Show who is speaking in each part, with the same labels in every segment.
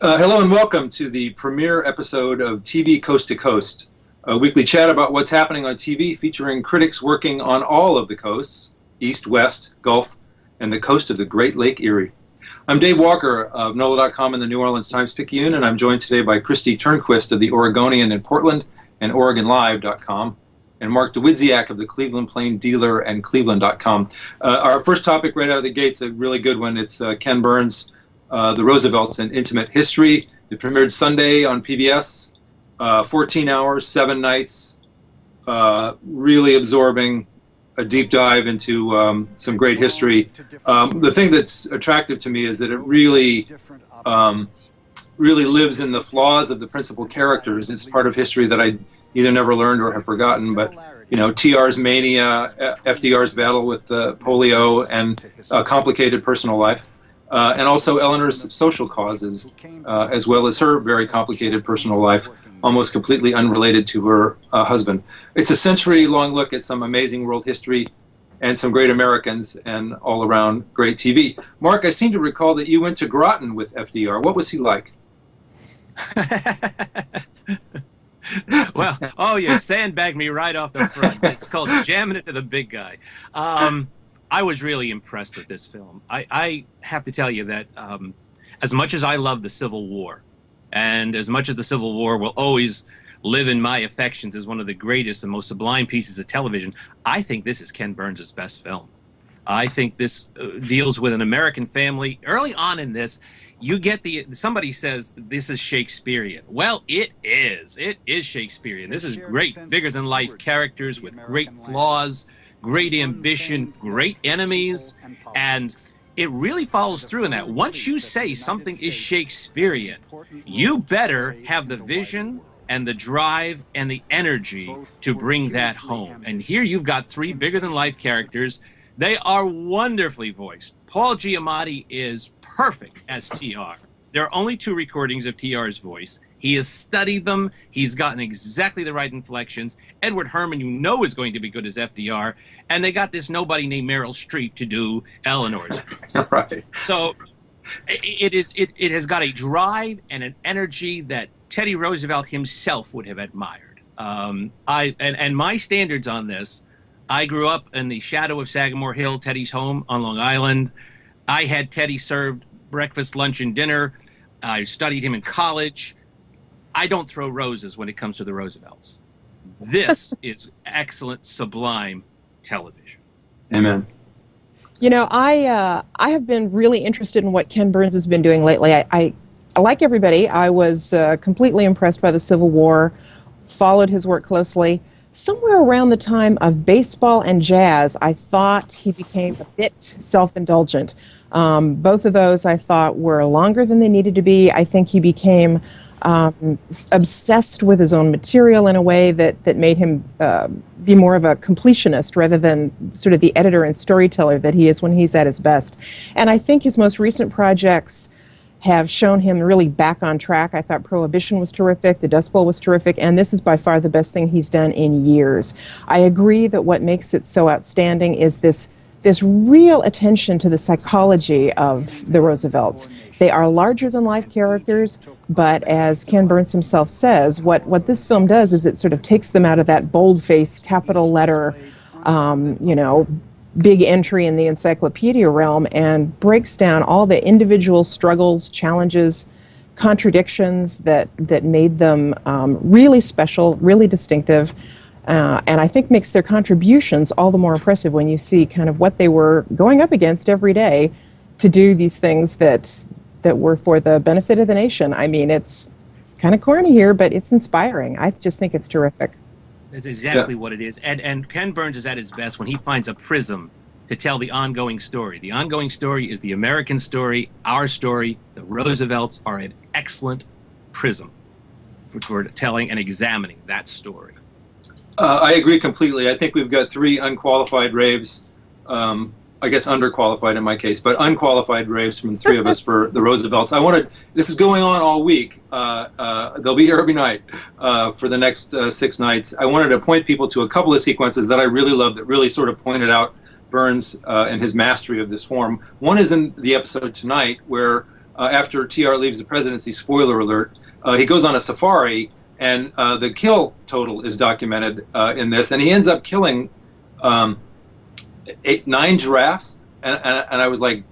Speaker 1: Hello and welcome to the premiere episode of TV Coast to Coast, a weekly chat about what's happening on TV featuring critics working on all of the coasts, East, West, Gulf, and the coast of the Great Lake Erie. I'm Dave Walker of NOLA.com and the New Orleans Times-Picayune, and I'm joined today by Christy Turnquist of the Oregonian in Portland and OregonLive.com, and Mark DeWidziak of the Cleveland Plain Dealer and cleveland.com. Our first topic right out of the gate's a really good one. It's Ken Burns, The Roosevelts in Intimate History. It premiered Sunday on PBS, 14 hours, 7 nights, really absorbing a deep dive into some great history. The thing that's attractive to me is that it really lives in the flaws of the principal characters. It's part of history that I either never learned or have forgotten, but you know, TR's mania, FDR's battle with polio, and a complicated personal life. And also Eleanor's social causes, as well as her very complicated personal life, almost completely unrelated to her husband. It's a century-long look at some amazing world history and some great Americans and all-around great TV. Mark, I seem to recall that you went to Groton with FDR. What was he like?
Speaker 2: Well, oh, you sandbagged me right off the front. It's called jamming it to the big guy. I was really impressed with this film. I have to tell you that as much as I love the Civil War, and as much as the Civil War will always live in my affections as one of the greatest and most sublime pieces of television, I think this is Ken Burns' best film. I think this deals with an American family. Early on in this, you get somebody says this is Shakespearean. Well, it is. It is Shakespearean. This is great, bigger-than-life characters with great flaws, great ambition, great enemies, and it really follows through in that. Once you say something is Shakespearean, you better have the vision and the drive and the energy to bring that home. And here you've got 3 bigger-than-life characters. They are wonderfully voiced. Paul Giamatti is perfect as TR. There are only 2 recordings of TR's voice. He has studied them. He's gotten exactly the right inflections. Edward Herrmann, you know, is going to be good as FDR. And they got this nobody named Meryl Streep to do Eleanor's voice.
Speaker 1: Right.
Speaker 2: So it has got a drive and an energy that Teddy Roosevelt himself would have admired. And my standards on this, I grew up in the shadow of Sagamore Hill, Teddy's home on Long Island. I had Teddy served breakfast, lunch, and dinner. I studied him in college. I don't throw roses when it comes to the Roosevelts. This is excellent, sublime television.
Speaker 1: Amen.
Speaker 3: You know, I have been really interested in what Ken Burns has been doing lately. I like everybody. I was completely impressed by the Civil War, followed his work closely. Somewhere around the time of Baseball and Jazz, I thought he became a bit self-indulgent. Both of those I thought were longer than they needed to be. I think he became obsessed with his own material in a way that made him be more of a completionist rather than sort of the editor and storyteller that he is when he's at his best. And I think his most recent projects have shown him really back on track. I thought Prohibition was terrific, The Dust Bowl was terrific, and this is by far the best thing he's done in years. I agree that what makes it so outstanding is this real attention to the psychology of the Roosevelts. They are larger-than-life characters, but as Ken Burns himself says, what this film does is it sort of takes them out of that bold-faced, capital letter, big entry in the encyclopedia realm and breaks down all the individual struggles, challenges, contradictions that made them really special, really distinctive, and I think makes their contributions all the more impressive when you see kind of what they were going up against every day to do these things that were for the benefit of the nation. I mean, it's kind of corny here, but it's inspiring. I just think it's terrific.
Speaker 2: That's exactly what it is. And Ken Burns is at his best when he finds a prism to tell the ongoing story. The ongoing story is the American story, our story. The Roosevelts are an excellent prism for telling and examining that story.
Speaker 1: I agree completely. I think we've got 3 unqualified raves. I guess underqualified in my case, but unqualified raves from the 3 of us for the Roosevelts. This is going on all week. They'll be here every night for the next 6 nights. I wanted to point people to a couple of sequences that I really love that really sort of pointed out Burns and his mastery of this form. One is in the episode tonight where after TR leaves the presidency, spoiler alert, he goes on a safari, and the kill total is documented in this, and he ends up killing 9 giraffes, and I was like,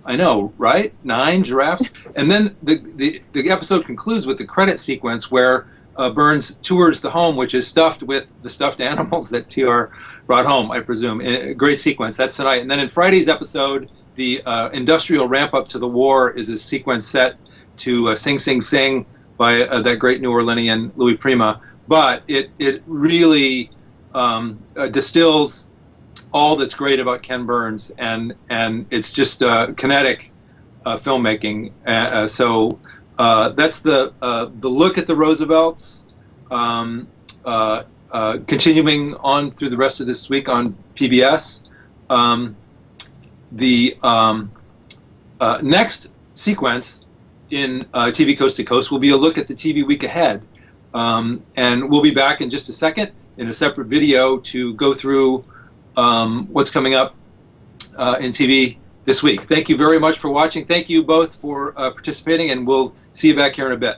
Speaker 1: I know, right? 9 giraffes. And then the episode concludes with the credit sequence where Burns tours the home, which is stuffed with the stuffed animals that TR brought home, I presume. A great sequence. That's tonight. And then in Friday's episode, the industrial ramp up to the war is a sequence set to Sing Sing Sing by that great New Orleanian Louis Prima. But it really distills all that's great about Ken Burns, and it's just kinetic filmmaking. So that's the look at the Roosevelts, continuing on through the rest of this week on PBS. The next sequence in TV Coast to Coast will be a look at the TV week ahead, and we'll be back in just a second in a separate video to go through what's coming up in TV this week. Thank you very much for watching. Thank you both for participating, and we'll see you back here in a bit.